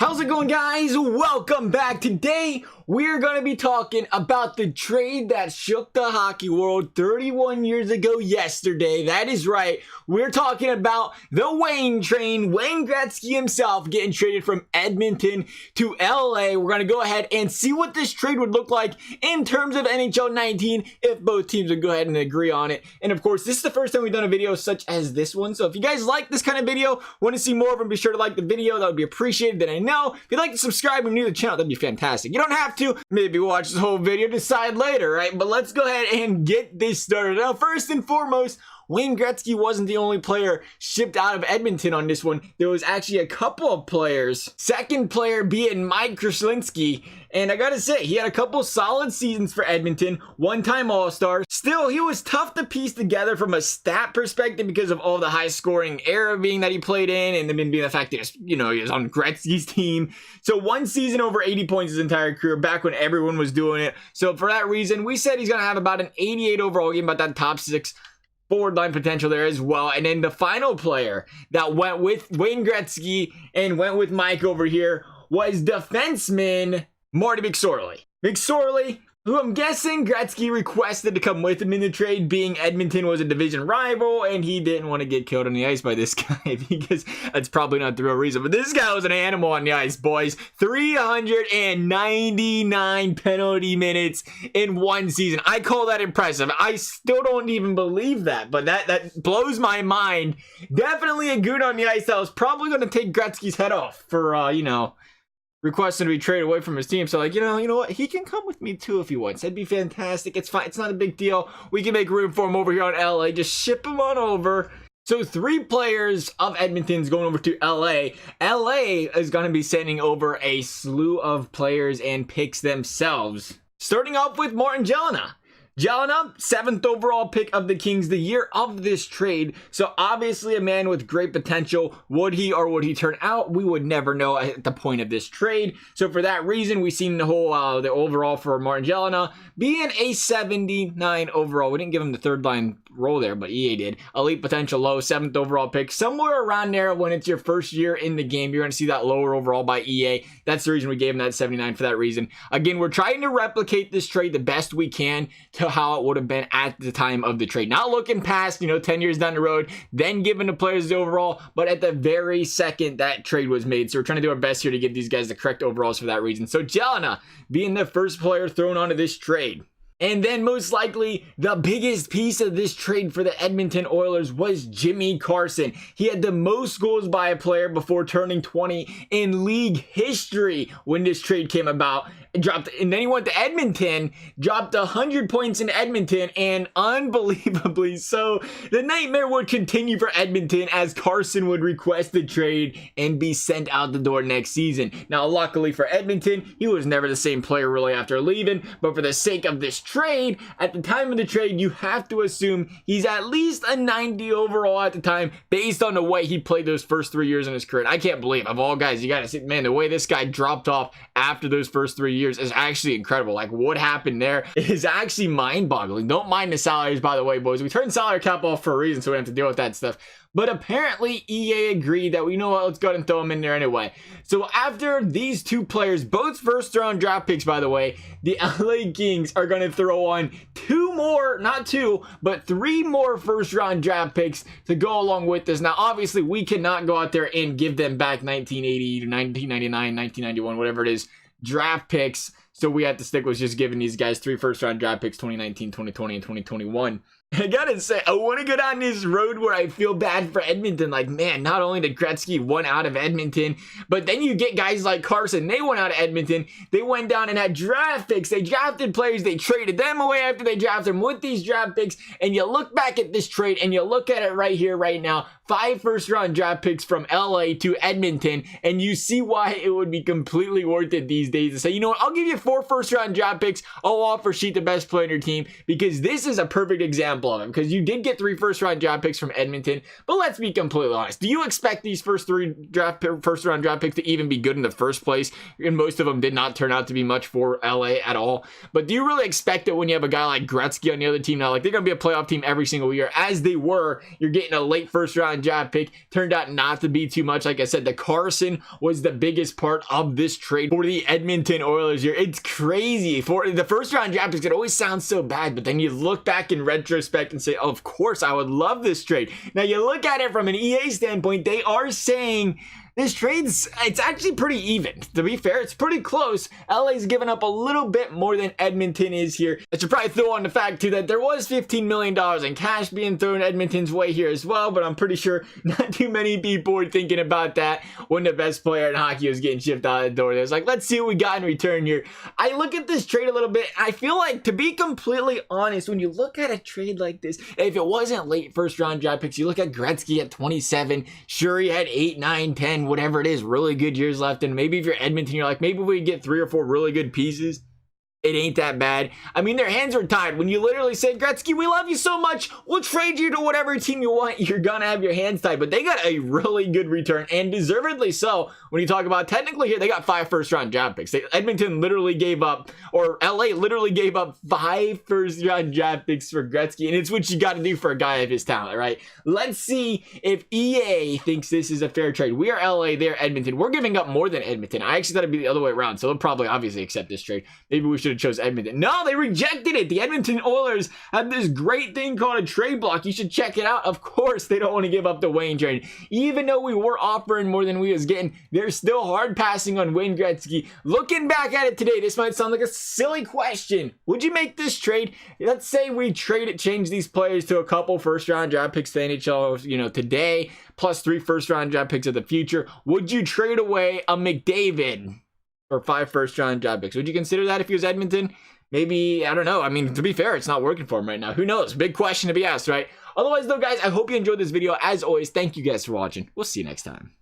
How's it going, guys? Welcome back. Today we're going to be talking about the trade that shook the hockey world 31 years ago yesterday. That is right. We're talking about the Wayne train. Wayne Gretzky himself getting traded from Edmonton to LA. We're going to go ahead and see what this trade would look like in terms of NHL 19 if both teams would go ahead and agree on it. And of course, this is the first time we've done a video such as this one. So if you guys like this kind of video, want to see more of them, be sure to like the video. That would be appreciated. Then I know if you'd like to subscribe and new to the channel, that'd be fantastic. You don't have to. Maybe watch this whole video, decide later, right? But let's go ahead and get this started. Now, first and foremost, Wayne Gretzky wasn't the only player shipped out of Edmonton on this one. There was actually a couple of players. Second player being Mike Kraslinski. And I gotta say, he had a couple solid seasons for Edmonton. One-time All-Star. Still, he was tough to piece together from a stat perspective because of all the high-scoring era being that he played in, and then being the fact that he was on Gretzky's team. So one season over 80 points his entire career, back when everyone was doing it. So for that reason, we said he's gonna have about an 88 overall game, about that top 6 forward line potential there as well. And then the final player that went with Wayne Gretzky and went with Mike over here was defenseman Marty McSorley. McSorley, who I'm guessing Gretzky requested to come with him in the trade, being Edmonton was a division rival and he didn't want to get killed on the ice by this guy, because that's probably not the real reason. But this guy was an animal on the ice, boys. 399 penalty minutes in one season. I call that impressive. I still don't even believe that, but that blows my mind. Definitely a goon on the ice that was probably going to take Gretzky's head off for, requesting to be traded away from his team. So like, you know what? He can come with me too if he wants. That'd be fantastic. It's fine. It's not a big deal. We can make room for him over here on LA. Just ship him on over. So 3 players of Edmonton's going over to LA. LA is going to be sending over a slew of players and picks themselves. Starting off with Martin Jelena. Jelena, 7th overall pick of the Kings the year of this trade. So obviously a man with great potential. Would he or would he turn out? We would never know at the point of this trade. So for that reason, we've seen the whole the overall for Martin Jelena being a 79 overall. We didn't give him the third line role there, but EA did. Elite potential low, 7th overall pick. Somewhere around there when it's your first year in the game, you're going to see that lower overall by EA. That's the reason we gave him that 79 for that reason. Again, we're trying to replicate this trade the best we can to how it would have been at the time of the trade. Not looking past, 10 years down the road, then giving the players the overall, but at the very second that trade was made. So we're trying to do our best here to give these guys the correct overalls for that reason. So Jelena being the first player thrown onto this trade. And then most likely the biggest piece of this trade for the Edmonton Oilers was Jimmy Carson. He had the most goals by a player before turning 20 in league history when this trade came about. And then he went to Edmonton, dropped 100 points in Edmonton, and unbelievably so, the nightmare would continue for Edmonton as Carson would request the trade and be sent out the door next season. Now, luckily for Edmonton, he was never the same player really after leaving, but for the sake of this trade, at the time of the trade, you have to assume he's at least a 90 overall at the time based on the way he played those first 3 years in his career. And I can't believe, of all guys, you gotta say, man, the way this guy dropped off after those first 3 years is actually incredible. Like, what happened there is actually mind-boggling. Don't mind the salaries, by the way, boys. We turned salary cap off for a reason, so we don't have to deal with that stuff. But apparently EA agreed that, let's go ahead and throw them in there anyway. So after these 2 players, both first round draft picks, by the way, the LA Kings are going to throw on 2 more, not 2, but 3 more first round draft picks to go along with this. Now, obviously, we cannot go out there and give them back 1980 to 1999, 1991, whatever it is, draft picks. So we have to stick with just giving these guys 3 first round draft picks, 2019, 2020, and 2021. I gotta say, I want to go down this road where I feel bad for Edmonton. Like, man, not only did Gretzky went out of Edmonton, but then you get guys like Carson. They went out of Edmonton. They went down and had draft picks. They drafted players. They traded them away after they drafted them with these draft picks. And you look back at this trade and you look at it right here, right now. 5 first round draft picks from LA to Edmonton. And you see why it would be completely worth it these days to say, you know what, I'll give you 4 first round draft picks. I'll offer Sheet the best player on your team, because this is a perfect example of it, because you did get 3 first round draft picks from Edmonton, but let's be completely honest. Do you expect these first round draft picks to even be good in the first place? And most of them did not turn out to be much for LA at all. But do you really expect it when you have a guy like Gretzky on the other team now? Like, they're going to be a playoff team every single year, as they were. You're getting a late first round round draft pick. Turned out not to be too much. Like I said, the Carson was the biggest part of this trade for the Edmonton Oilers here. It's crazy. For the first round draft picks, it always sounds so bad, but then you look back in retrospect and say, oh, of course, I would love this trade. Now you look at it from an EA standpoint, they are saying this trade's, it's actually pretty even. To be fair, it's pretty close. LA's given up a little bit more than Edmonton is here. I should probably throw on the fact too that there was $15 million in cash being thrown Edmonton's way here as well, but I'm pretty sure not too many people were thinking about that when the best player in hockey was getting shipped out the door. There's like, let's see what we got in return here. I look at this trade a little bit, I feel like, to be completely honest, when you look at a trade like this, if it wasn't late first round draft picks, you look at Gretzky at 27, sure, he had 8, 9, 10, whatever it is, really good years left, and maybe if you're Edmonton, you're like, maybe we get 3 or 4 really good pieces. It ain't that bad. I mean, their hands are tied. When you literally say, Gretzky, we love you so much, we'll trade you to whatever team you want, you're gonna have your hands tied. But they got a really good return, and deservedly so. When you talk about technically here, they got 5 first-round draft picks. Edmonton literally gave up, or LA literally gave up 5 first-round draft picks for Gretzky, and it's what you got to do for a guy of his talent, right? Let's see if EA thinks this is a fair trade. We are LA, they're Edmonton. We're giving up more than Edmonton. I actually thought it'd be the other way around, so they'll probably obviously accept this trade. Maybe we should chose Edmonton. No, they rejected it. The Edmonton Oilers have this great thing called a trade block. You should check it out. Of course, they don't want to give up the Wayne trade. Even though we were offering more than we was getting, they're still hard passing on Wayne Gretzky. Looking back at it today, this might sound like a silly question. Would you make this trade? Let's say we change these players to a couple first-round draft picks to NHL, today, plus 3 first-round draft picks of the future. Would you trade away a McDavid for 5 first-round draft picks? Would you consider that if he was Edmonton? Maybe, I don't know. I mean, to be fair, it's not working for him right now. Who knows? Big question to be asked, right? Otherwise, though, guys, I hope you enjoyed this video. As always, thank you guys for watching. We'll see you next time.